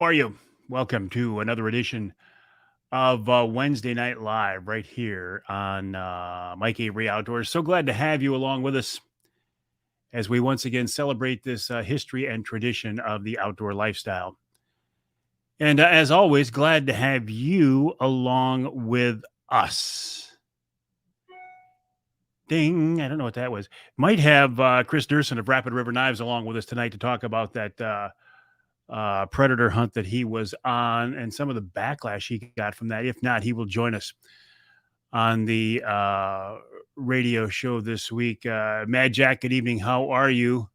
How are you? Welcome to another edition of Wednesday Night Live right here on Mike Avery Outdoors. So glad to have you along with us as we once again celebrate this history and tradition of the outdoor lifestyle. And as always, glad to have you along with us. Ding. I don't know what that was. Might have Chris Durson of Rapid River Knives along with us tonight to talk about that predator hunt that he was on and some of the backlash he got from that. If not, he will join us on the radio show this week. Mad Jack, good evening. How are you?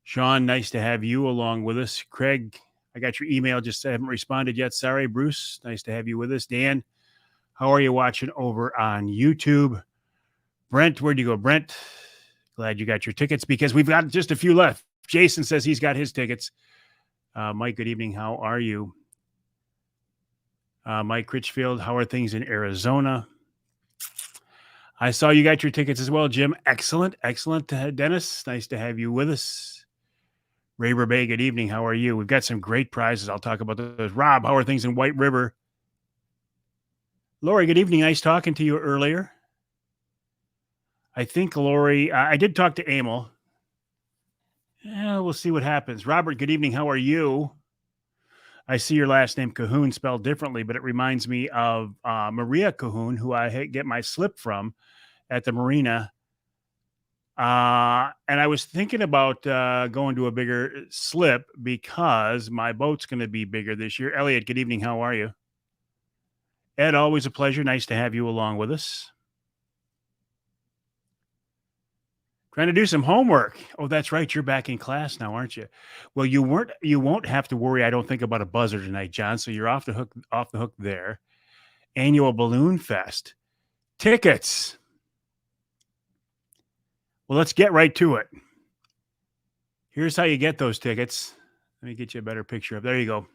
Sean, nice to have you along with us. Craig, I got your email, just haven't responded yet. Sorry. Bruce, nice to have you with us. Dan, how are you watching over on YouTube? Brent, where'd you go, Brent? Glad you got your tickets because we've got just a few left. Jason says he's got his tickets. Mike, good evening. How are you? Mike Critchfield, how are things in Arizona? I saw you got your tickets as well, Jim. Excellent. Excellent. Dennis, nice to have you with us. Ray Bay, good evening. How are you? We've got some great prizes. I'll talk about those. Rob, how are things in White River? Lori, good evening. Nice talking to you earlier. I think, Lori, I did talk to Emil. Yeah, we'll see what happens. Robert, good evening. How are you? I see your last name, Cahoon, spelled differently, but it reminds me of Maria Cahoon, who I get my slip from at the marina. And I was thinking about going to a bigger slip because my boat's going to be bigger this year. Elliot, good evening. How are you? Ed, always a pleasure. Nice to have you along with us. Trying to do some homework. Oh, that's right. You're back in class now, aren't you? Well, you won't have to worry, I don't think, about a buzzer tonight, John. So you're off the hook there. Annual Balloon Fest. Tickets. Well, let's get right to it. Here's how you get those tickets. Let me get you a better picture of. There you go.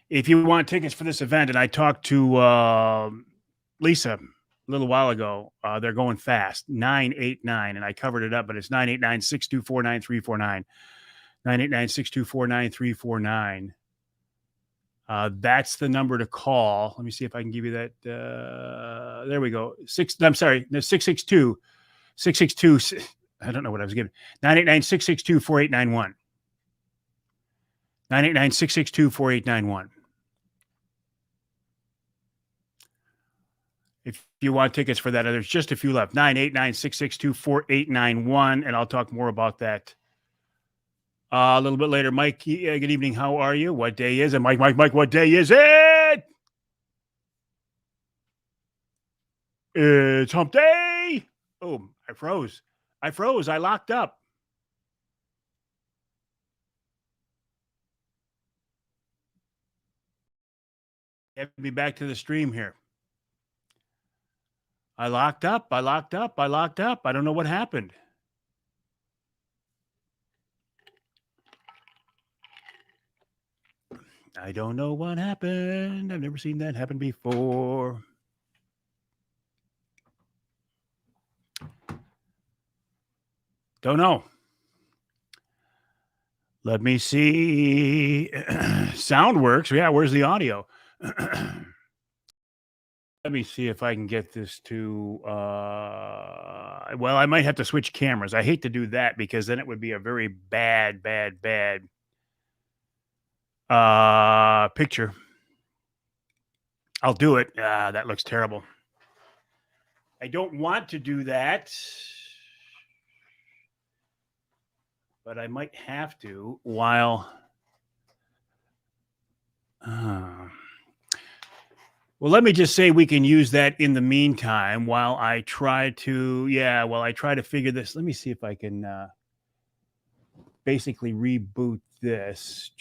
If you want tickets for this event, and I talked to Lisa a little while ago, they're going fast. 989, and I covered it up, but it's 989-624-9349. 989-624-9349. That's the number to call. Let me see if I can give you that. There we go. 662. I don't know what I was giving. 989-662-4891. 989-662-4891. If you want tickets for that, there's just a few left. 989-662-4891, and I'll talk more about that a little bit later. Mike, good evening. How are you? What day is it? Mike, what day is it? It's hump day. Oh, I froze. I locked up. Get me back to the stream here. I locked up. I don't know what happened. I don't know what happened. I've never seen that happen before. Don't know. Let me see. Sound works. Yeah, where's the audio? Let me see if I can get this to well, I might have to switch cameras. I hate to do that because then it would be a very bad picture. I'll do it. That looks terrible. I don't want to do that, but I might have to while well, let me just say we can use that in the meantime while I try to figure this. Let me see if I can basically reboot this.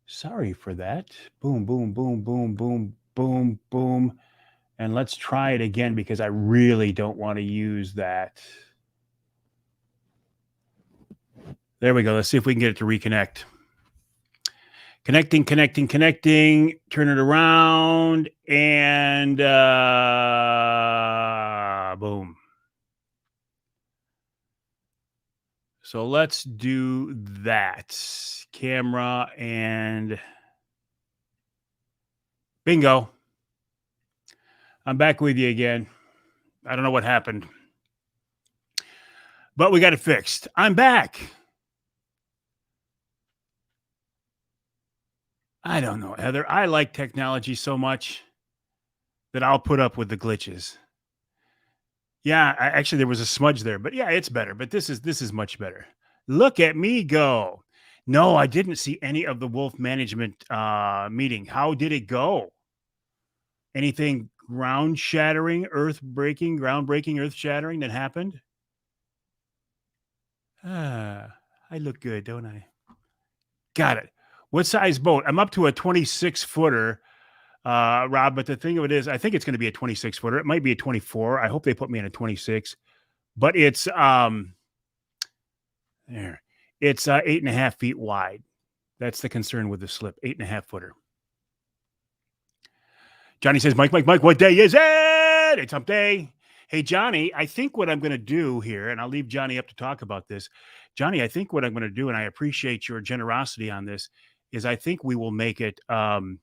Sorry for that. Boom, boom, boom, boom, boom, boom, boom. And let's try it again because I really don't want to use that. There we go. Let's see if we can get it to reconnect. Connecting. Turn it around and boom. So let's do that. Camera and bingo. I'm back with you again. I don't know what happened, but we got it fixed. I'm back. I don't know, Heather. I like technology so much that I'll put up with the glitches. Yeah, actually there was a smudge there, but yeah, it's better. But this is much better. Look at me go. No, I didn't see any of the Wolf management meeting. How did it go? Anything groundbreaking, earth shattering that happened? I look good, don't I? Got it. What size boat? I'm up to a 26 footer, Rob. But the thing of it is, I think it's going to be a 26 footer. It might be a 24. I hope they put me in a 26, but it's there. It's 8.5 feet wide. That's the concern with the slip. 8.5 footer. Johnny says, Mike, what day is it? It's hump day. Hey, Johnny, I think what I'm going to do here, and I'll leave Johnny up to talk about this. Johnny, I think what I'm going to do, and I appreciate your generosity on this, is I think we will make it the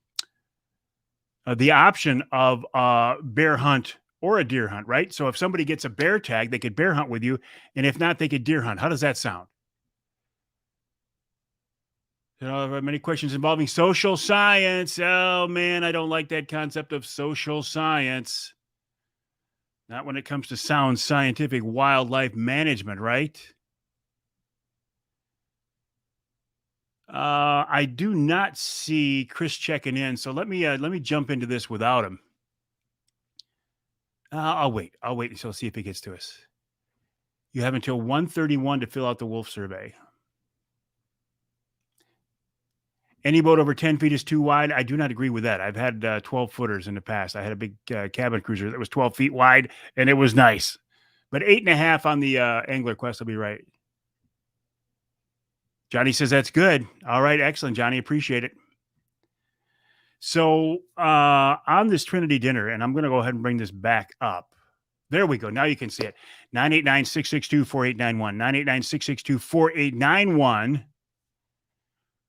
option of bear hunt or a deer hunt, right? So if somebody gets a bear tag, they could bear hunt with you. And if not, they could deer hunt. How does that sound? You know, many questions involving social science. Oh, man, I don't like that concept of social science. Not when it comes to sound scientific wildlife management, right? I do not see Chris checking in, so let me jump into this without him. I'll wait until see if he gets to us. You have until 1:31 to fill out the wolf survey. Any boat over 10 feet is too wide. I do not agree with that. I've had 12 footers in the past. I had a big cabin cruiser that was 12 feet wide, and it was nice. But 8.5 on the Angler Quest will be right. Johnny says that's good. All right, excellent, Johnny. Appreciate it. So on this Trinity dinner, and I'm going to go ahead and bring this back up. There we go. Now you can see it. 989-662-4891. 989-662-4891.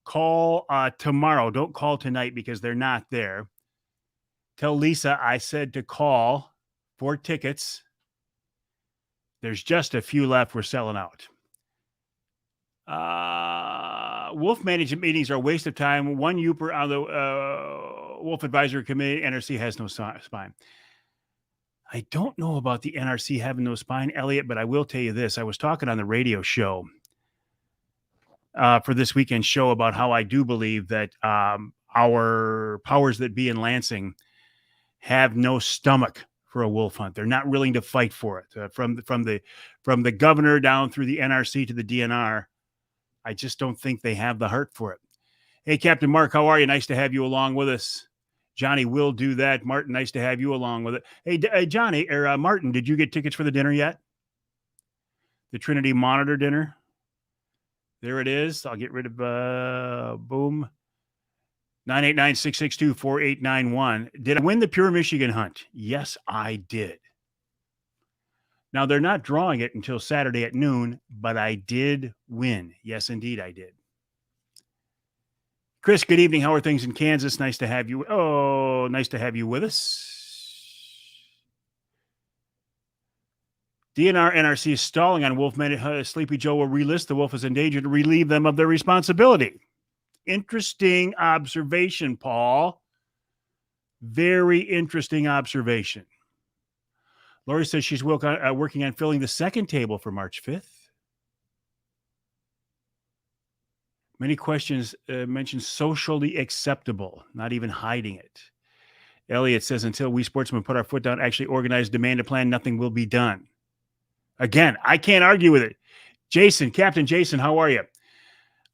Call tomorrow. Don't call tonight because they're not there. Tell Lisa I said to call for tickets. There's just a few left. We're selling out. Wolf management meetings are a waste of time. One Youper on the Wolf Advisory Committee. NRC has no spine. I don't know about the NRC having no spine, Elliot, but I will tell you this. I was talking on the radio show for this weekend show about how I do believe that our powers that be in Lansing have no stomach for a wolf hunt. They're not willing to fight for it. From the governor down through the NRC to the DNR, I just don't think they have the heart for it. Hey, Captain Mark, how are you? Nice to have you along with us. Johnny will do that. Martin, nice to have you along with it. Hey, Johnny, or Martin, did you get tickets for the dinner yet? The Trinity Monitor dinner? There it is. I'll get rid of boom. 989-662-4891. Did I win the Pure Michigan hunt? Yes, I did. Now, they're not drawing it until Saturday at noon, but I did win. Yes, indeed, I did. Chris, good evening. How are things in Kansas? Nice to have you. Oh, nice to have you with us. DNR NRC is stalling on wolf men. Sleepy Joe will relist the wolf is endangered to relieve them of their responsibility. Interesting observation, Paul. Very interesting observation. Lori says she's working on filling the second table for March 5th. Many questions mention socially acceptable, not even hiding it. Elliot says, until we sportsmen put our foot down, actually organize, demand a plan, nothing will be done. Again, I can't argue with it. Jason, Captain Jason, how are you?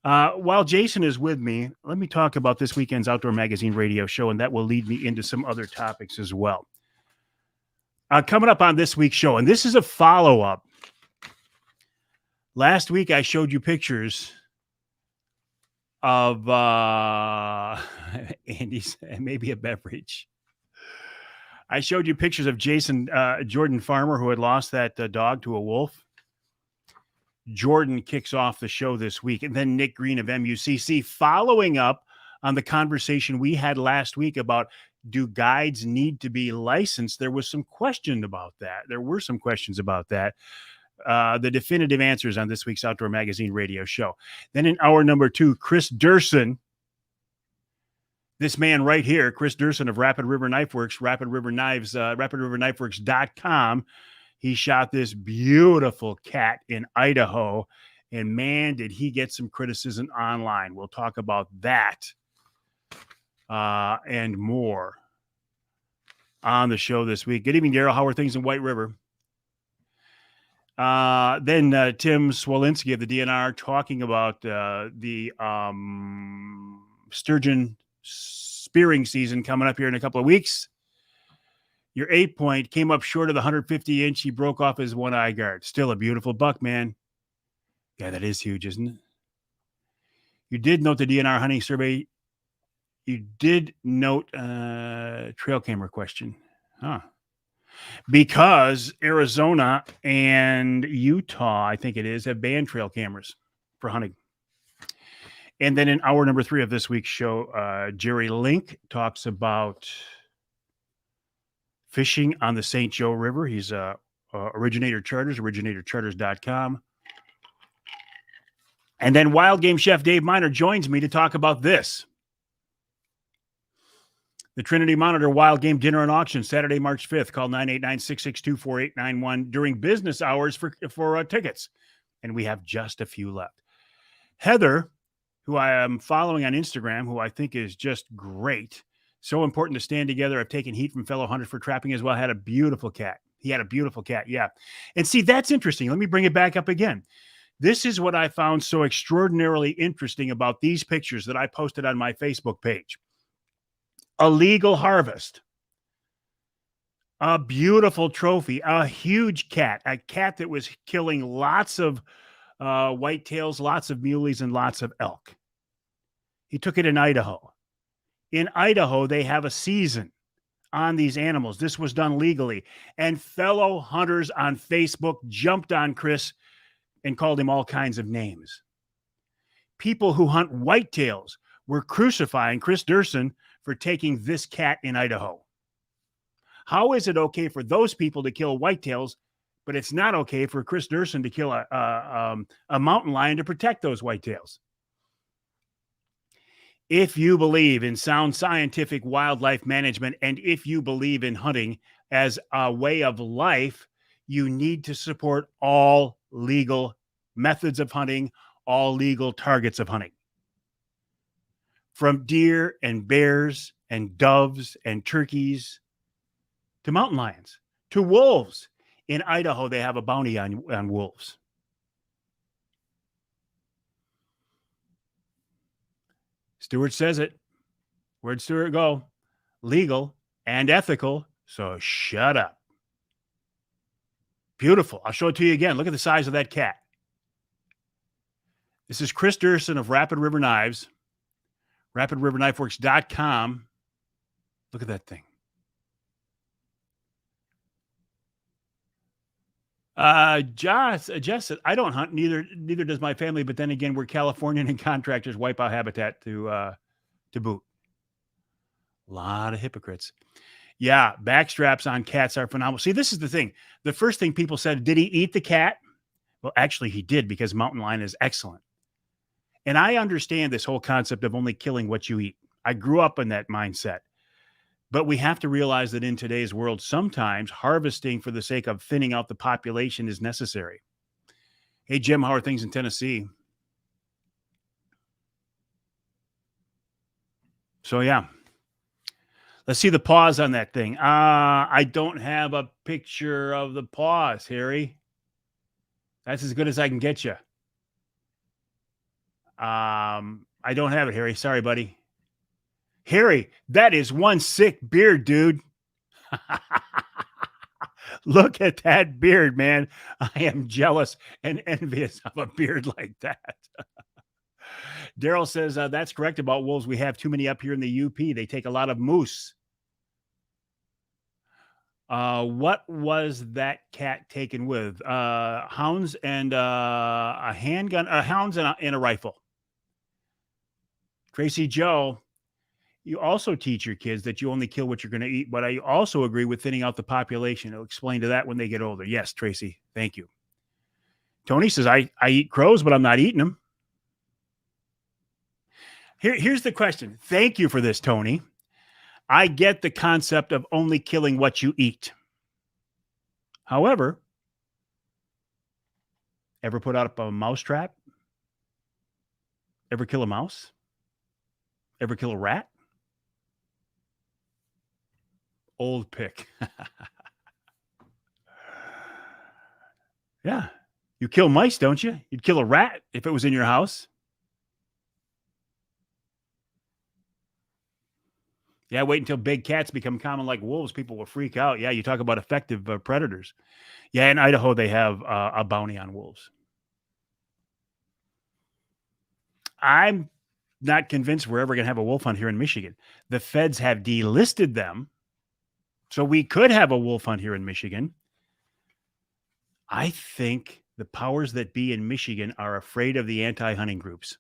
While Jason is with me, let me talk about this weekend's Outdoor Magazine radio show, and that will lead me into some other topics as well. Coming up on this week's show, and this is a follow-up. Last week, I showed you pictures of Andy's, maybe a beverage. I showed you pictures of Jordan Farmer, who had lost that dog to a wolf. Jordan kicks off the show this week. And then Nick Green of MUCC, following up on the conversation we had last week about, do guides need to be licensed? There was some question about that. There were some questions about that. The definitive answers on this week's Outdoor Magazine radio show. Then in hour number 2, Chris Durson, this man right here, Chris Durson of Rapid River Knife Works, Rapid River Knives, rapidriverknifeworks.com. He shot this beautiful cat in Idaho, and man, did he get some criticism online. We'll talk about that and more on the show this week. Good evening, Daryl. How are things in White River? Then Tim Swolinski of the DNR talking about the sturgeon spearing season coming up here in a couple of weeks. Your 8-point came up short of the 150-inch. He broke off his one eye guard. Still a beautiful buck, man. Yeah, that is huge, isn't it? You did note the DNR hunting survey. You did note trail camera question. Huh. Because Arizona and Utah, I think it is, have banned trail cameras for hunting. And then in hour number 3 of this week's show, Jerry Link talks about fishing on the St. Joe River. He's Originator Charters, originatorcharters.com. And then Wild Game Chef Dave Miner joins me to talk about this. The Trinity Monitor Wild Game Dinner and Auction, Saturday, March 5th. Call 989-662-4891 during business hours for tickets. And we have just a few left. Heather, who I am following on Instagram, who I think is just great. So important to stand together. I've taken heat from fellow hunters for trapping as well. Had a beautiful cat. He had a beautiful cat, yeah. And see, that's interesting. Let me bring it back up again. This is what I found so extraordinarily interesting about these pictures that I posted on my Facebook page. A legal harvest. A beautiful trophy. A huge cat. A cat that was killing lots of whitetails, lots of muleys, and lots of elk. He took it in Idaho. In Idaho, they have a season on these animals. This was done legally. And fellow hunters on Facebook jumped on Chris and called him all kinds of names. People who hunt whitetails were crucifying Chris Durson for taking this cat in Idaho. How is it okay for those people to kill whitetails, but it's not okay for Chris Durson to kill a mountain lion to protect those whitetails? If you believe in sound scientific wildlife management, and if you believe in hunting as a way of life, you need to support all legal methods of hunting, all legal targets of hunting. From deer and bears and doves and turkeys to mountain lions to wolves. In Idaho, they have a bounty on wolves. Stewart says it. Where'd Stewart go? Legal and ethical, so shut up. Beautiful. I'll show it to you again. Look at the size of that cat. This is Chris Durson of Rapid River Knives, rapidriverknifeworks.com. Look at that thing. Jess said, I don't hunt, neither does my family, but then again, we're Californian and contractors wipe out habitat to boot. A lot of hypocrites. Yeah, backstraps on cats are phenomenal. See, this is the thing. The first thing people said, did he eat the cat? Well, actually, he did, because mountain lion is excellent. And I understand this whole concept of only killing what you eat. I grew up in that mindset. But we have to realize that in today's world, sometimes harvesting for the sake of thinning out the population is necessary. Hey, Jim, how are things in Tennessee? So, yeah. Let's see the paws on that thing. I don't have a picture of the paws, Harry. That's as good as I can get you. I don't have it, Harry. Sorry, buddy. Harry, that is one sick beard, dude. Look at that beard, man. I am jealous and envious of a beard like that. Daryl says, that's correct about wolves. We have too many up here in the UP. They take a lot of moose. What was that cat taken with? Hounds and a handgun, hounds and a rifle. Tracy Joe, you also teach your kids that you only kill what you're going to eat, but I also agree with thinning out the population. I'll explain to that when they get older. Yes, Tracy, thank you. Tony says, I eat crows, but I'm not eating them. Here's the question. Thank you for this, Tony. I get the concept of only killing what you eat. However, ever put out a mouse trap? Ever kill a mouse? Ever kill a rat? Old pick. Yeah. You kill mice, don't you? You'd kill a rat if it was in your house. Yeah, wait until big cats become common like wolves. People will freak out. Yeah, you talk about effective predators. Yeah, in Idaho, they have a bounty on wolves. I'm not convinced we're ever going to have a wolf hunt here in Michigan. The feds have delisted them. So we could have a wolf hunt here in Michigan. I think the powers that be in Michigan are afraid of the anti-hunting groups.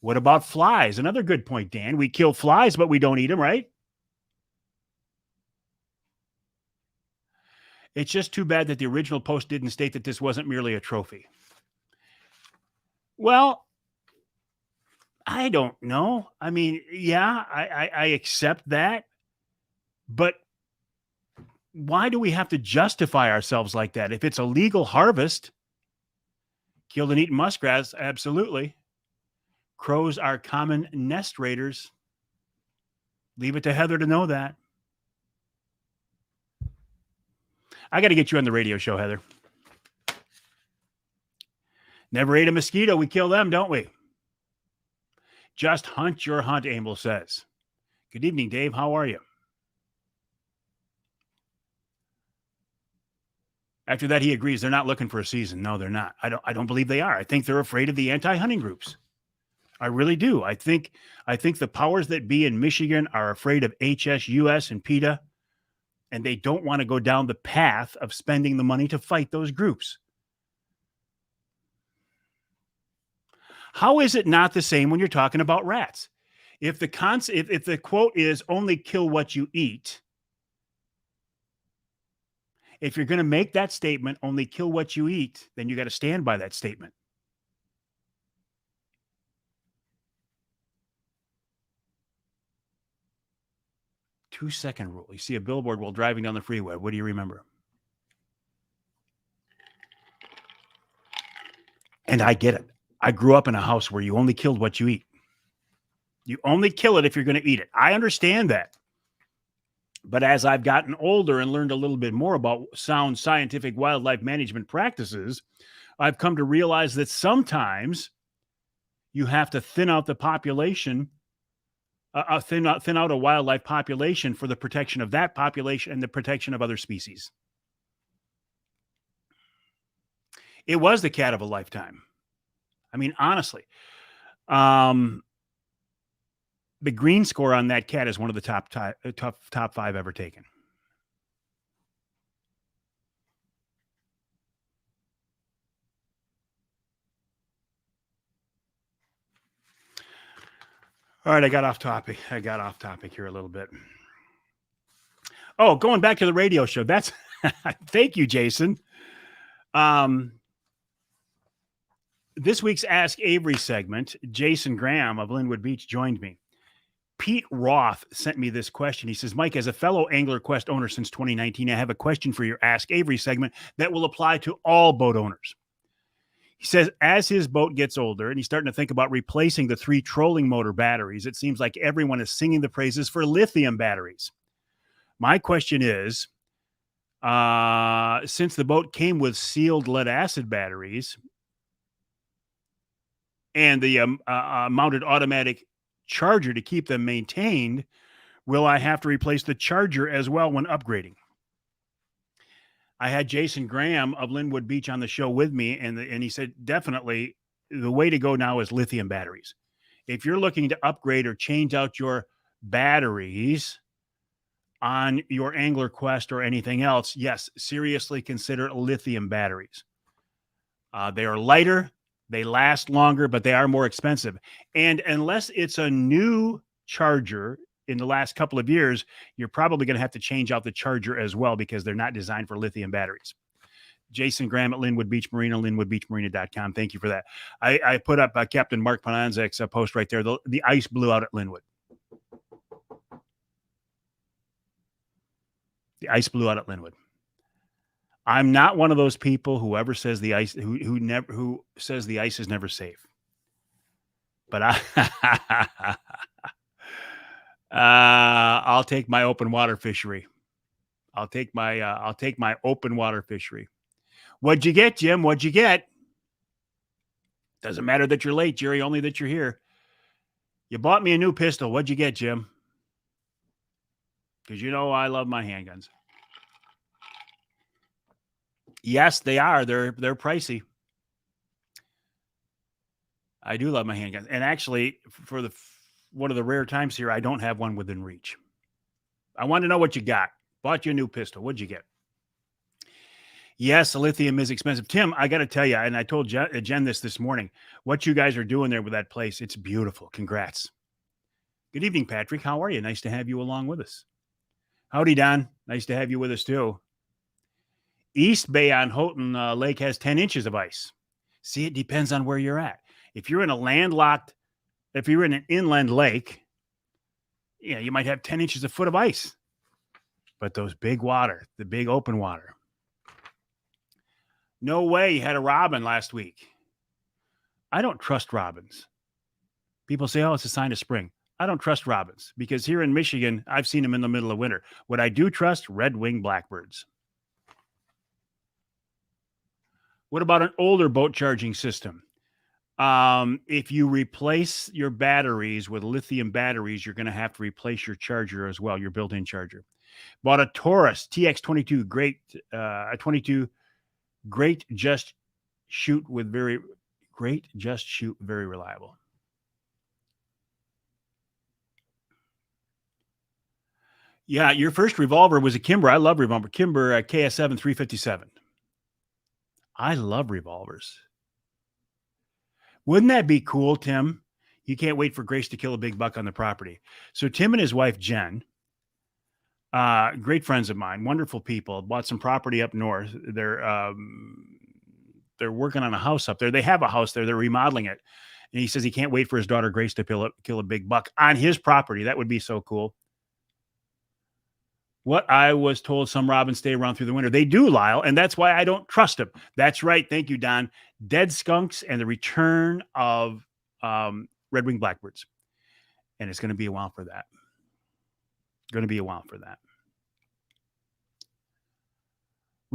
What about flies? Another good point, Dan. We kill flies, but we don't eat them, right? It's just too bad that the original post didn't state that this wasn't merely a trophy. Well, I don't know. I mean, yeah, I accept that. But why do we have to justify ourselves like that? If it's a legal harvest, killed and eaten muskrats, absolutely. Crows are common nest raiders. Leave it to Heather to know that. I got to get you on the radio show, Heather. Never ate a mosquito. We kill them, don't we? Just hunt your hunt, Amble says. Good evening, Dave. How are you? After that, he agrees they're not looking for a season. No, they're not. I don't believe they are. I think they're afraid of the anti-hunting groups. I really do. I think the powers that be in Michigan are afraid of HSUS and PETA, and they don't want to go down the path of spending the money to fight those groups. How is it not the same when you're talking about rats? If the if the quote is only kill what you eat, if you're going to make that statement, only kill what you eat, then you got to stand by that statement. Two-second rule. You see a billboard while driving down the freeway. What do you remember? And I get it. I grew up in a house where you only killed what you eat. You only kill it if you're going to eat it. I understand that. But as I've gotten older and learned a little bit more about sound scientific wildlife management practices, I've come to realize that sometimes you have to thin out the population, thin out a wildlife population for the protection of that population and the protection of other species. It was the cat of a lifetime. I mean, honestly, the green score on that cat is one of the top 5 ever taken. All right, I got off topic here a little bit. Oh, going back to the radio show. That's thank you, Jason. This week's Ask Avery segment, Jason Graham of Linwood Beach joined me. Pete Roth sent me this question. He says, Mike, as a fellow Angler Quest owner since 2019, I have a question for your Ask Avery segment that will apply to all boat owners. He says, as his boat gets older and he's starting to think about replacing the 3 trolling motor batteries, it seems like everyone is singing the praises for lithium batteries. My question is, since the boat came with sealed lead acid batteries and the mounted automatic charger to keep them maintained, will I have to replace the charger as well when upgrading? I had Jason Graham of Linwood Beach on the show with me, and he said, definitely the way to go now is lithium batteries. If you're looking to upgrade or change out your batteries, on your angler quest or anything else, yes, seriously consider lithium batteries. They are lighter, they last longer, but they are more expensive. And unless it's a new charger in the last couple of years, you're probably going to have to change out the charger as well because they're not designed for lithium batteries. Jason Graham at Linwood Beach Marina, linwoodbeachmarina.com. Thank you for that. I put up Captain Mark Pananzek's post right there. The ice blew out at Linwood. The ice blew out at Linwood. I'm not one of those people who says the ice who says the ice is never safe. But I'll take my open water fishery. I'll take my open water fishery. What'd you get, Jim? What'd you get? Doesn't matter that you're late, Jerry, only that you're here. You bought me a new pistol. What'd you get, Jim? Because you know I love my handguns. Yes, they are. They're pricey. I do love my handguns. And actually, for one of the rare times here, I don't have one within reach. I want to know what you got. Bought you a new pistol. What'd you get? Yes, the lithium is expensive. Tim, I got to tell you, and I told Jen this morning, what you guys are doing there with that place, it's beautiful. Congrats. Good evening, Patrick. How are you? Nice to have you along with us. Howdy, Don. Nice to have you with us, too. East Bay on Houghton Lake has 10 inches of ice. See, it depends on where you're at. If you're in an inland lake, you might have 10 inches a foot of ice. But those big water, the big open water. No way you had a robin last week. I don't trust robins. People say, oh, it's a sign of spring. I don't trust robins because here in Michigan, I've seen them in the middle of winter. What I do trust, red-winged blackbirds. What about an older boat charging system? If you replace your batteries with lithium batteries, you're going to have to replace your charger as well, your built-in charger. Bought a Taurus TX22, great just shoot, very reliable. Yeah, your first revolver was a Kimber. I love revolver. Kimber KS7 357. I love revolvers. Wouldn't that be cool, Tim? You can't wait for Grace to kill a big buck on the property. So Tim and his wife, Jen, great friends of mine, wonderful people, bought some property up north. They're working on a house up there. They have a house there. They're remodeling it. And he says he can't wait for his daughter, Grace, to kill a big buck on his property. That would be so cool. What I was told, some robins stay around through the winter. They do, Lyle, and that's why I don't trust them. That's right. Thank you, Don. Dead skunks and the return of red-winged blackbirds. And it's going to be a while for that.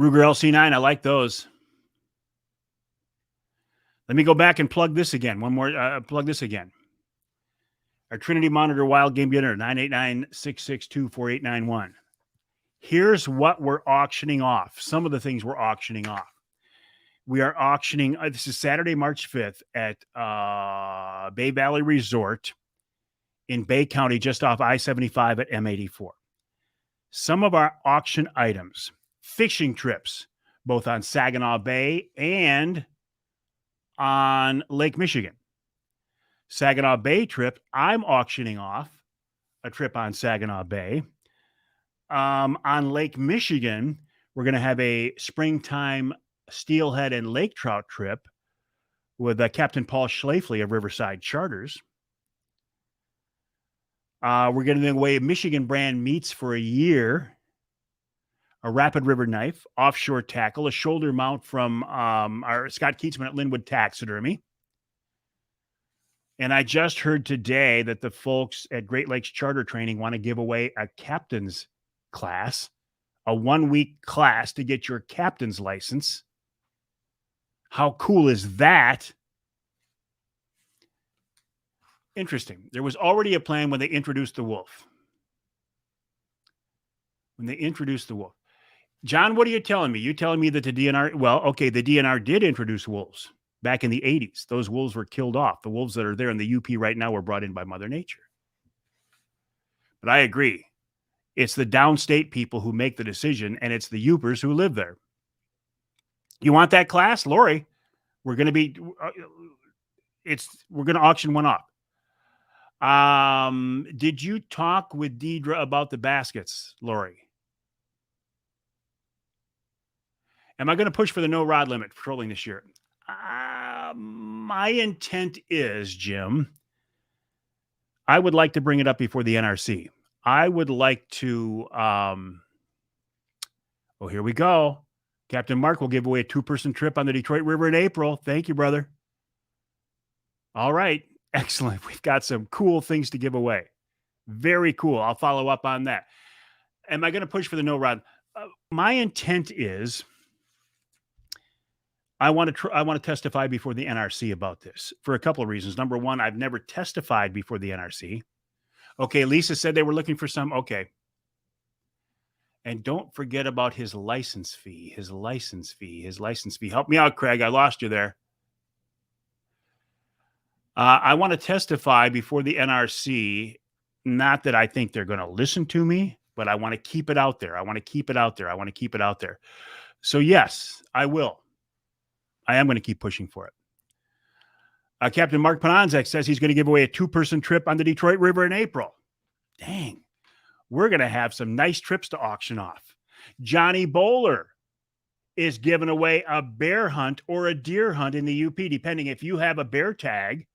Ruger LC9, I like those. Let me go back and plug this again. Plug this again. Our Trinity Monitor Wild Game Dinner, 989-662-4891. Here's what we're auctioning off. Some of the things we're auctioning off. We are auctioning, this is Saturday, March 5th at Bay Valley Resort in Bay County, just off I-75 at M84. Some of our auction items, fishing trips, both on Saginaw Bay and on Lake Michigan. Saginaw Bay trip, I'm auctioning off a trip on Saginaw Bay. On Lake Michigan, we're going to have a springtime steelhead and lake trout trip with Captain Paul Schlafly of Riverside Charters. We're giving away Michigan brand meats for a year, a Rapid River knife, offshore tackle, a shoulder mount from our Scott Keatsman at Linwood Taxidermy. And I just heard today that the folks at Great Lakes Charter Training want to give away a captain's class, a 1-week class to get your captain's license. How cool is that? Interesting. There was already a plan when they introduced the wolf. John, what are you telling me? You telling me that the DNR, the DNR did introduce wolves back in the 80s. Those wolves were killed off. The wolves that are there in the UP right now were brought in by Mother Nature. But I agree. It's the downstate people who make the decision, and it's the Yoopers who live there. You want that class, Lori? We're going to auction one off. Did you talk with Deidre about the baskets, Lori? Am I going to push for the no rod limit for trolling this year? My intent is, Jim, I would like to bring it up before the NRC. I would like to, here we go. Captain Mark will give away a 2-person trip on the Detroit River in April. Thank you, brother. All right. Excellent. We've got some cool things to give away. Very cool. I'll follow up on that. Am I going to push for the no rod? My intent is I want to testify before the NRC about this for a couple of reasons. Number one, I've never testified before the NRC. Okay, Lisa said they were looking for some. Okay. And don't forget about his license fee. Help me out, Craig. I lost you there. I want to testify before the NRC. Not that I think they're going to listen to me, but I want to keep it out there. So yes, I will. I am going to keep pushing for it. Captain Mark Pananzek says he's going to give away a 2-person trip on the Detroit River in April. Dang. We're going to have some nice trips to auction off. Johnny Bowler is giving away a bear hunt or a deer hunt in the UP, depending. If you have a bear tag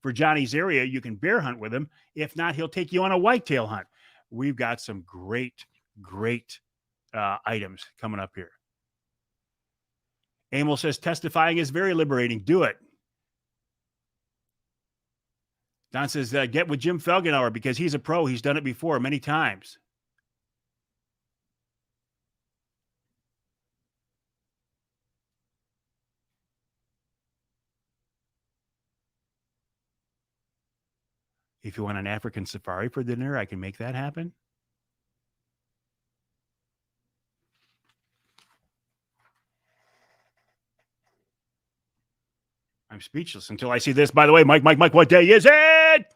for Johnny's area, you can bear hunt with him. If not, he'll take you on a whitetail hunt. We've got some great items coming up here. Emil says testifying is very liberating. Do it. Don says, get with Jim Felgenauer because he's a pro. He's done it before many times. If you want an African safari for dinner, I can make that happen. I'm speechless until I see this. By the way, Mike, what day is it?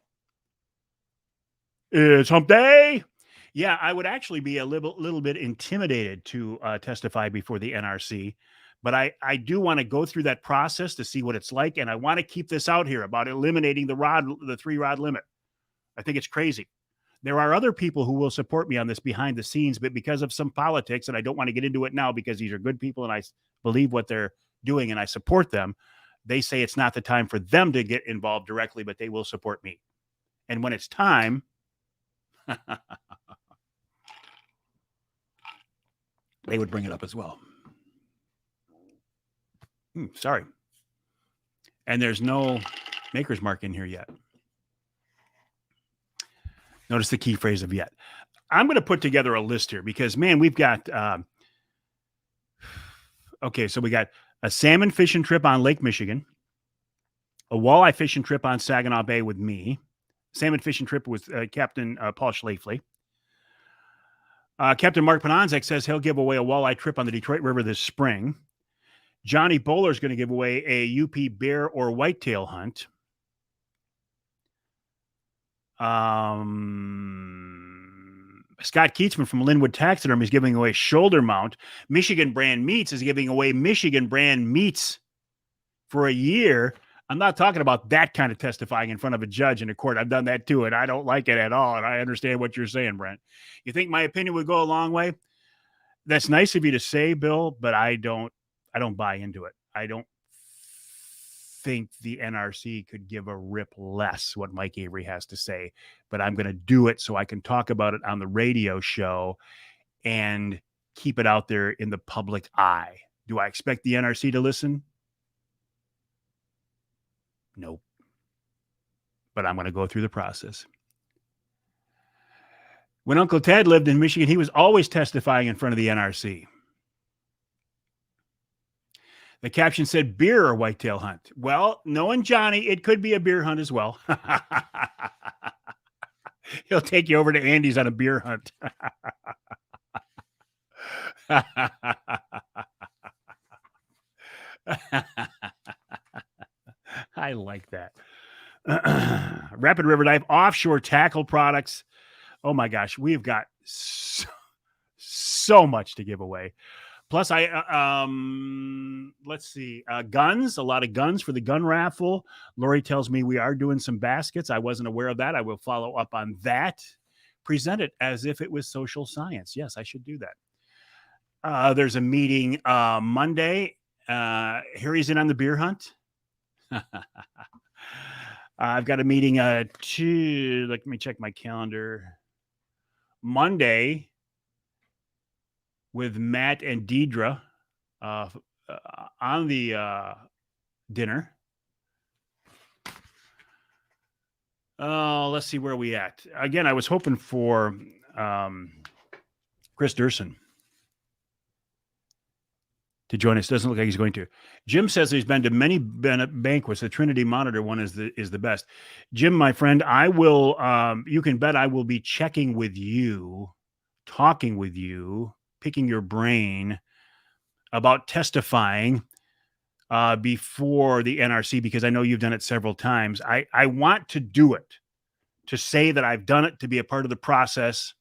It's hump day. Yeah, I would actually be a little bit intimidated to testify before the NRC, but I do want to go through that process to see what it's like, and I want to keep this out here about eliminating the 3-rod limit. I think it's crazy. There are other people who will support me on this behind the scenes, but because of some politics, and I don't want to get into it now because these are good people and I believe what they're doing and I support them, they say it's not the time for them to get involved directly, but they will support me. And when it's time, they would bring it up as well. Sorry. And there's no maker's mark in here yet. Notice the key phrase of yet. I'm going to put together a list here because, man, we've got, so we got a salmon fishing trip on Lake Michigan, a walleye fishing trip on Saginaw Bay with me, salmon fishing trip with Captain Paul Schlafly. Captain Mark Pananzek says he'll give away a walleye trip on the Detroit River this spring. Johnny Bowler is going to give away a UP bear or whitetail hunt. Scott Keatsman from Linwood Taxidermy is giving away shoulder mount. Michigan Brand Meats is giving away Michigan Brand Meats for a year. I'm not talking about that kind of testifying in front of a judge in a court. I've done that too, and I don't like it at all. And I understand what you're saying, Brent. You think my opinion would go a long way? That's nice of you to say, Bill, but I don't buy into it. I don't think the NRC could give a rip less what Mike Avery has to say, but I'm going to do it so I can talk about it on the radio show and keep it out there in the public eye. Do I expect the NRC to listen? Nope. But I'm going to go through the process. When Uncle Ted lived in Michigan, he was always testifying in front of the NRC. The caption said beer or whitetail hunt. Well, knowing Johnny, it could be a beer hunt as well. He'll take you over to Andy's on a beer hunt. I like that. Rapid River Knife, offshore tackle products. Oh my gosh, we've got so much to give away. Plus, let's see, guns, a lot of guns for the gun raffle. Lori tells me we are doing some baskets. I wasn't aware of that. I will follow up on that. Present it as if it was social science. Yes, I should do that. There's a meeting Monday. Harry's in on the beer hunt. I've got a meeting let me check my calendar. Monday with Matt and Deidre on the dinner. Let's see where we at. Again, I was hoping for Chris Durson to join us. Doesn't look like he's going to. Jim says he's been to many banquets. The Trinity Monitor one is the best. Jim, my friend, I will. You can bet I will be checking with you, talking with you, picking your brain about testifying before the NRC, because I know you've done it several times. I want to do it, to say that I've done it, to be a part of the process.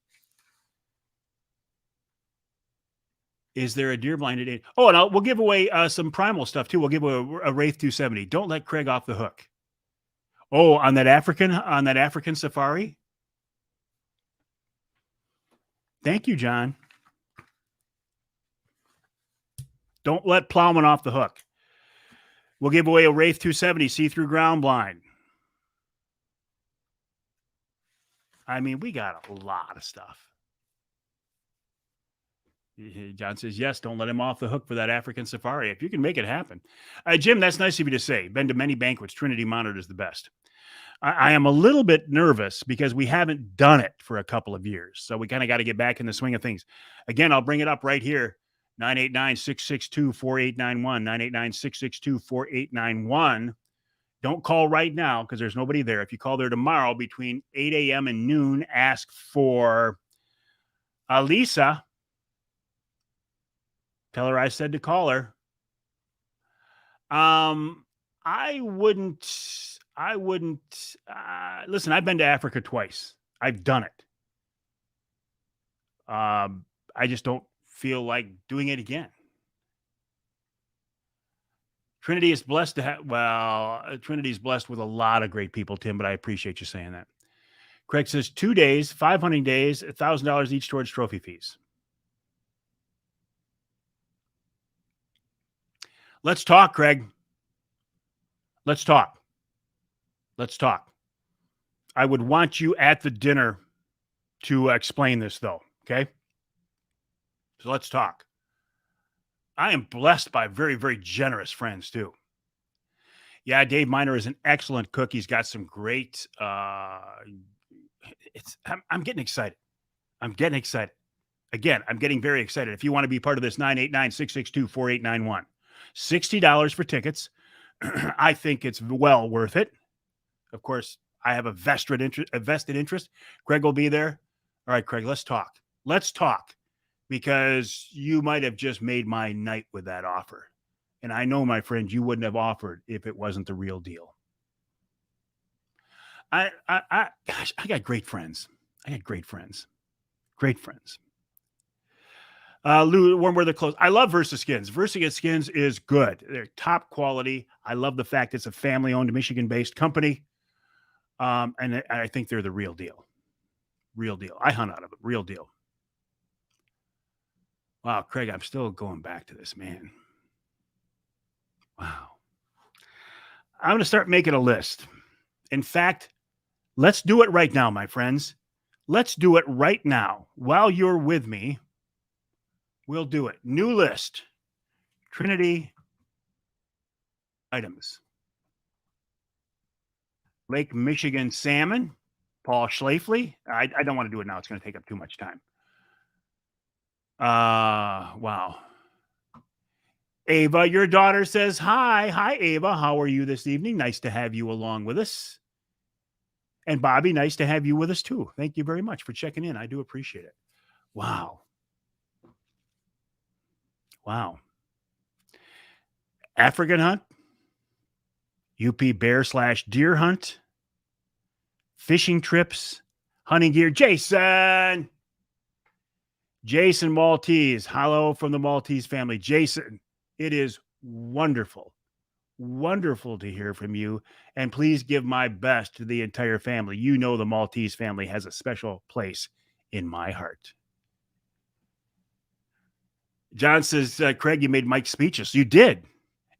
Is there a deer blinded eight? Oh, and we'll give away some primal stuff too. We'll give away a Wraith 270. Don't let Craig off the hook. Oh, on that African safari. Thank you, John. Don't let Plowman off the hook. We'll give away a Wraith 270 see-through ground blind. I mean, we got a lot of stuff. John says, yes, don't let him off the hook for that African safari. If you can make it happen. Jim, that's nice of you to say. Been to many banquets. Trinity Monitor is the best. I am a little bit nervous because we haven't done it for a couple of years. So we kind of got to get back in the swing of things. Again, I'll bring it up right here. 989-662-4891. 989-662-4891. Don't call right now because there's nobody there. If you call there tomorrow between 8 a.m. and noon, ask for Lisa. Tell her I said to call her. I wouldn't, listen, I've been to Africa twice. I've done it. I just don't feel like doing it again. Trinity is blessed to have, Trinity is blessed with a lot of great people, Tim, but I appreciate you saying that. Craig says 2 days, 5 hunting days, $1,000 each towards trophy fees. Let's talk, Craig. Let's talk. I would want you at the dinner to explain this, though, okay? So let's talk. I am blessed by very, very generous friends, too. Yeah, Dave Miner is an excellent cook. He's got some great... I'm getting excited. Again, I'm getting very excited. If you want to be part of this, 989-662-4891. $60 for tickets. I think it's well worth it. Of course, I have a vested interest. Craig will be there. All right, Craig, let's talk. Because you might have just made my night with that offer. And I know, my friend, you wouldn't have offered if it wasn't the real deal. I got great friends. Lou, when were the clothes? I love Versa Skins. Versa Skins is good. They're top quality. I love the fact it's a family-owned, Michigan-based company. And I think they're the real deal. I hunt out of it. Real deal. Wow, Craig, I'm still going back to this, man. Wow. I'm going to start making a list. In fact, let's do it right now, my friends. Let's do it right now. While you're with me, we'll do it. New list. Trinity items. Lake Michigan salmon. Paul Schlafly. I don't want to do it now. It's going to take up too much time. Wow. Ava, your daughter says hi. Hi, Ava. How are you this evening? Nice to have you along with us. And Bobby, nice to have you with us too. Thank you very much for checking in. I do appreciate it. Wow. African hunt. UP bear/deer hunt. Fishing trips. Hunting gear. Jason. Jason Maltese. Hello from the Maltese family. Jason, it is wonderful to hear from you. And please give my best to the entire family. You know, the Maltese family has a special place in my heart. John says, Craig, you made Mike speechless. You did.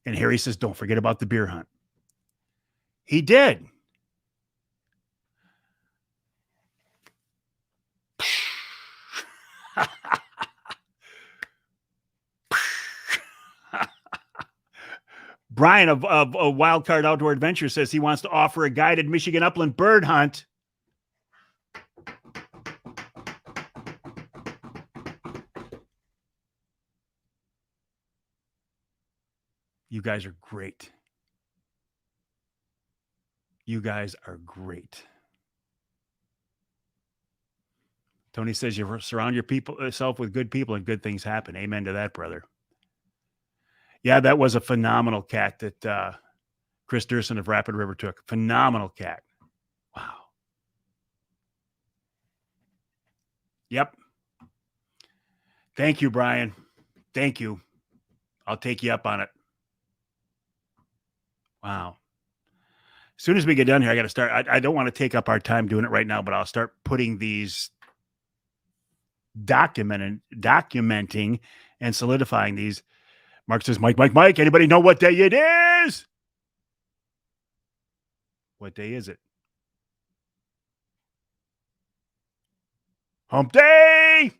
And Harry says, don't forget about the beer hunt. He did. Brian of Wildcard Outdoor Adventure says he wants to offer a guided Michigan upland bird hunt. You guys are great. You guys are great. Tony says you surround yourself with good people and good things happen. Amen to that, brother. Yeah, that was a phenomenal cat that Chris Durson of Rapid River took. Phenomenal cat. Wow. Yep. Thank you, Brian. Thank you. I'll take you up on it. Wow. As soon as we get done here, I got to start. I don't want to take up our time doing it right now, but I'll start putting these documenting and solidifying these. Mark says, Mike, anybody know what day it is? What day is it? Hump day.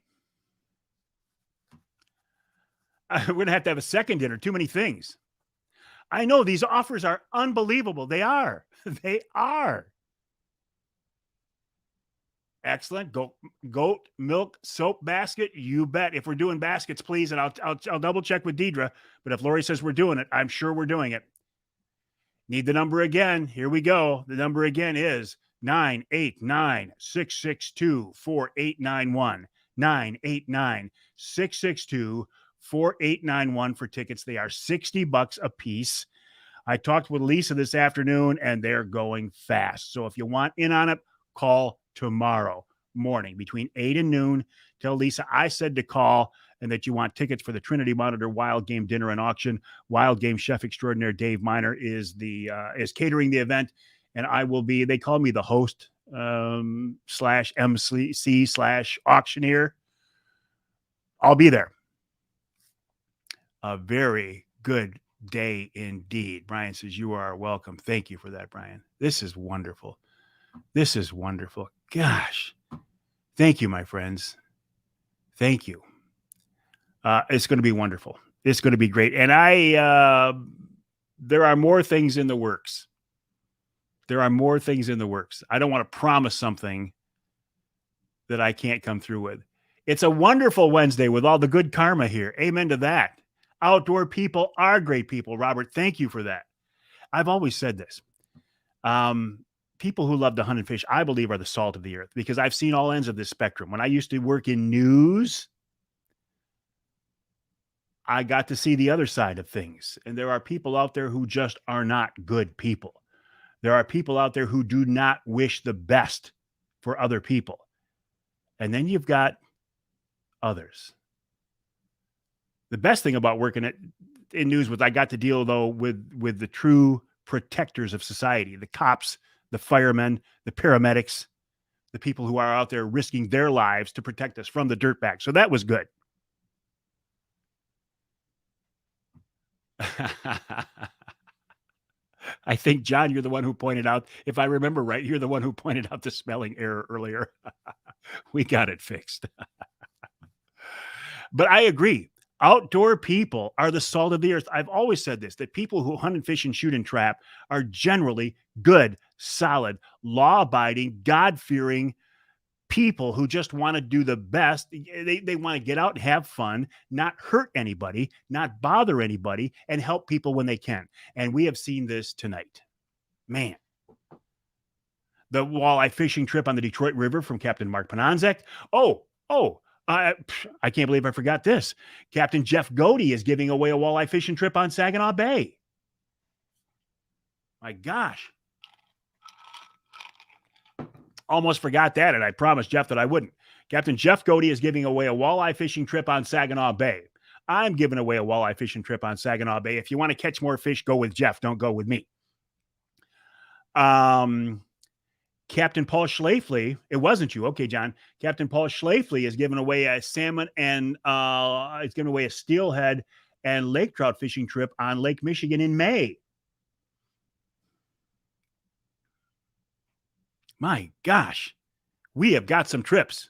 We're going to have a second dinner. Too many things. I know these offers are unbelievable. They are. They are. Excellent. Goat milk soap basket. You bet. If we're doing baskets, please. And I'll double check with Deidre. But if Lori says we're doing it, I'm sure we're doing it. Need the number again. Here we go. The number again is 989-662-4891. 989-662-4891 for tickets. They are $60 a piece. I talked with Lisa this afternoon, and they're going fast. So if you want in on it, call tomorrow morning between 8 and noon. Tell Lisa I said to call and that you want tickets for the Trinity Monitor Wild Game Dinner and Auction. Wild Game Chef Extraordinaire Dave Miner is catering the event, and I will be, they call me the host slash MC slash auctioneer. I'll be there. A very good day indeed. Brian says, you are welcome. Thank you for that, Brian. This is wonderful. This is wonderful. Gosh. Thank you, my friends. Thank you. It's going to be wonderful. It's going to be great. And there are more things in the works. There are more things in the works. I don't want to promise something that I can't come through with. It's a wonderful Wednesday with all the good karma here. Amen to that. Outdoor people are great people. Robert, thank you for that. I've always said this. People who love to hunt and fish, I believe, are the salt of the earth because I've seen all ends of this spectrum. When I used to work in news, I got to see the other side of things. And there are people out there who just are not good people. There are people out there who do not wish the best for other people. And then you've got others. The best thing about working in news was I got to deal, though, with the true protectors of society, the cops, the firemen, the paramedics, the people who are out there risking their lives to protect us from the dirtbag. So that was good. I think, John, you're the one who pointed out, if I remember right, you're the one who pointed out the spelling error earlier. We got it fixed. But I agree. Outdoor people are the salt of the earth. I've always said this, that people who hunt and fish and shoot and trap are generally good, solid, law-abiding, God-fearing people who just want to do the best. They want to get out and have fun, not hurt anybody, not bother anybody, and help people when they can. And we have seen this tonight. Man. The walleye fishing trip on the Detroit River from Captain Mark Pananzek. I can't believe I forgot this. Captain Jeff Godey is giving away a walleye fishing trip on Saginaw Bay. My gosh. Almost forgot that, and I promised Jeff that I wouldn't. Captain Jeff Godey is giving away a walleye fishing trip on Saginaw Bay. I'm giving away a walleye fishing trip on Saginaw Bay. If you want to catch more fish, go with Jeff. Don't go with me. Captain Paul Schlafly, it wasn't you. Okay, John. Captain Paul Schlafly is giving away a salmon and it's giving away a steelhead and lake trout fishing trip on Lake Michigan in May. My gosh, we have got some trips.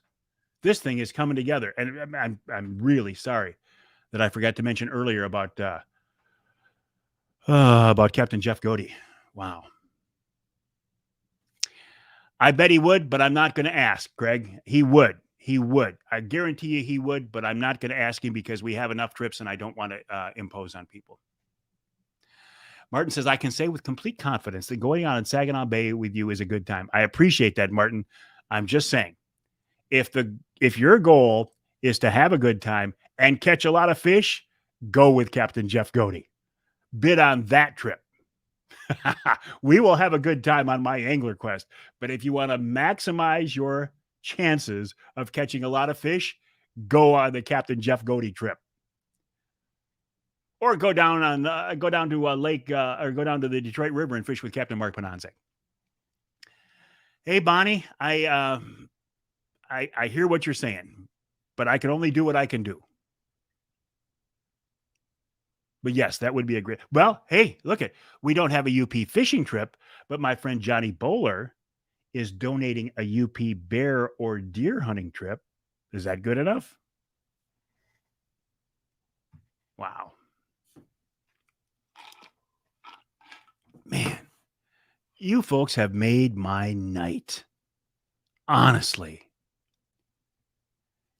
This thing is coming together, and I'm really sorry that I forgot to mention earlier about Captain Jeff Godey. Wow. I bet he would, but I'm not going to ask, Greg. He would. He would. I guarantee you he would, but I'm not going to ask him because we have enough trips and I don't want to impose on people. Martin says, I can say with complete confidence that going on in Saginaw Bay with you is a good time. I appreciate that, Martin. I'm just saying, if your goal is to have a good time and catch a lot of fish, go with Captain Jeff Godey. Bid on that trip. We will have a good time on my Angler Quest. But if you want to maximize your chances of catching a lot of fish, go on the Captain Jeff Godey trip. Or go down to a lake or go down to the Detroit River and fish with Captain Mark Pananze. Hey, Bonnie, I hear what you're saying, but I can only do what I can do. But yes, that would be a great. Well, hey, look it. We don't have a UP fishing trip, but my friend Johnny Bowler is donating a UP bear or deer hunting trip. Is that good enough? Wow. Man, you folks have made my night. Honestly.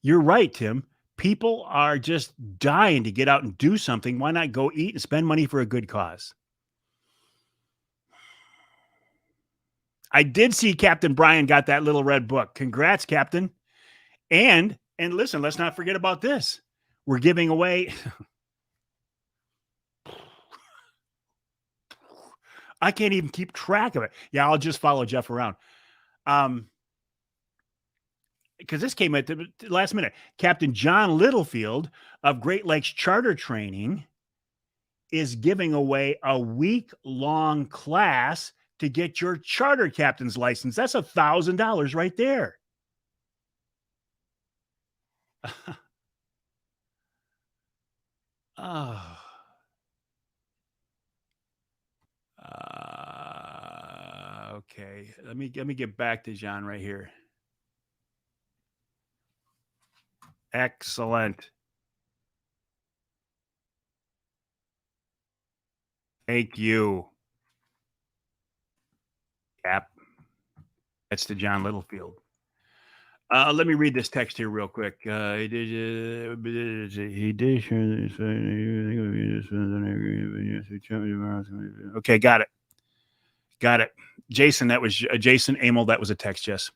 You're right, Tim. People are just dying to get out and do something. Why not go eat and spend money for a good cause? I did see Captain Brian got that little red book. Congrats, Captain. And listen, let's not forget about this. We're giving away. I can't even keep track of it. Yeah, I'll just follow Jeff around. Because this came at the last minute. Captain John Littlefield of Great Lakes Charter Training is giving away a week-long class to get your charter captain's license. That's $1,000 right there. Okay. Let me get back to John right here. Excellent. Thank you. Cap. That's to John Littlefield. Let me read this text here real quick. He did share this. Okay, got it. Got it. Jason, that was Jason Amel. That was a text, Jess.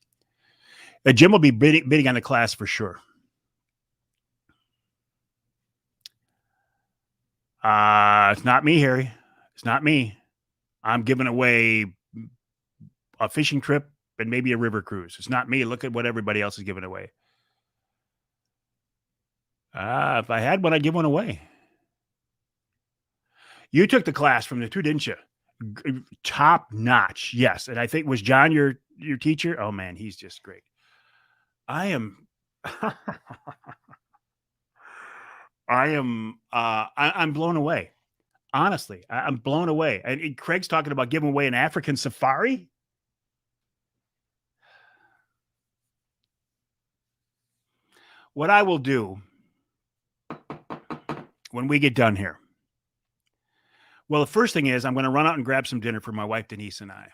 Jim will be bidding on the class for sure. It's not me, Harry. It's not me. I'm giving away a fishing trip and maybe a river cruise. It's not me. Look at what everybody else is giving away. If I had one, I'd give one away. You took the class from the two, didn't you? Top notch. Yes. And I think, was John your teacher? Oh man, he's just great. I'm blown away. Honestly, I'm blown away. And Craig's talking about giving away an African safari. What I will do when we get done here. Well, the first thing is I'm going to run out and grab some dinner for my wife, Denise, and I.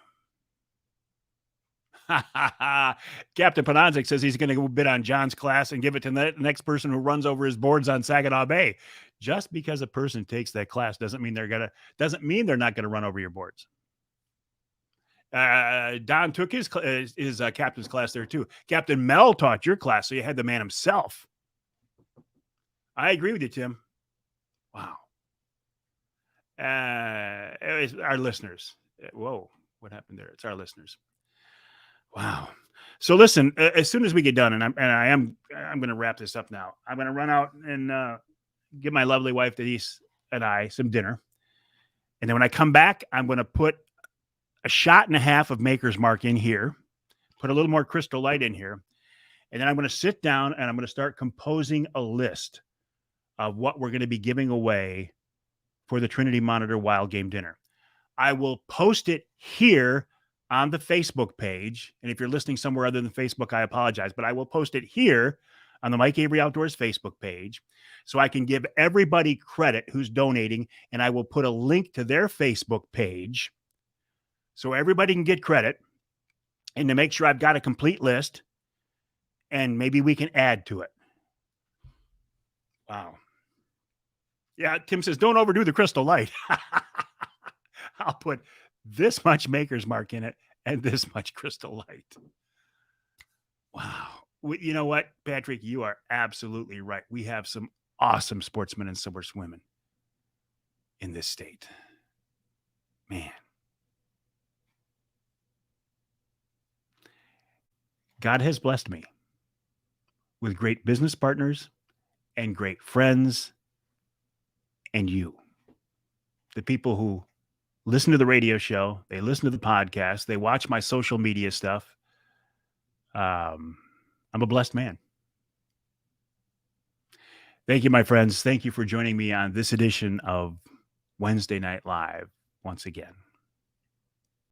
Captain Pananzik says he's going to go bid on John's class and give it to the next person who runs over his boards on Saginaw Bay. Just because a person takes that class doesn't mean they're not going to run over your boards. Don took his captain's class there too. Captain Mel taught your class, so you had the man himself. I agree with you, Tim. Wow. It was our listeners. Whoa, what happened there? It's our listeners. Wow. So listen, as soon as we get done, I'm going to wrap this up now. I'm going to run out and give my lovely wife Denise and I some dinner, and then when I come back, I'm going to put a shot and a half of Maker's Mark in here, put a little more Crystal Light in here, and then I'm going to sit down and I'm going to start composing a list of what we're going to be giving away for the Trinity Monitor Wild Game Dinner. I will post it here on the Facebook page. And if you're listening somewhere other than Facebook, I apologize, but I will post it here on the Mike Avery Outdoors Facebook page so I can give everybody credit who's donating. And I will put a link to their Facebook page so everybody can get credit, and to make sure I've got a complete list, and maybe we can add to it. Wow. Yeah, Tim says, don't overdo the Crystal Light. I'll put this much Maker's Mark in it and this much Crystal Light. Wow. You know what, Patrick? You are absolutely right. We have some awesome sportsmen and sportswomen in this state. Man. God has blessed me with great business partners and great friends, and you, the people who listen to the radio show, they listen to the podcast, they watch my social media stuff. I'm a blessed man. Thank you, my friends. Thank you for joining me on this edition of Wednesday Night Live once again.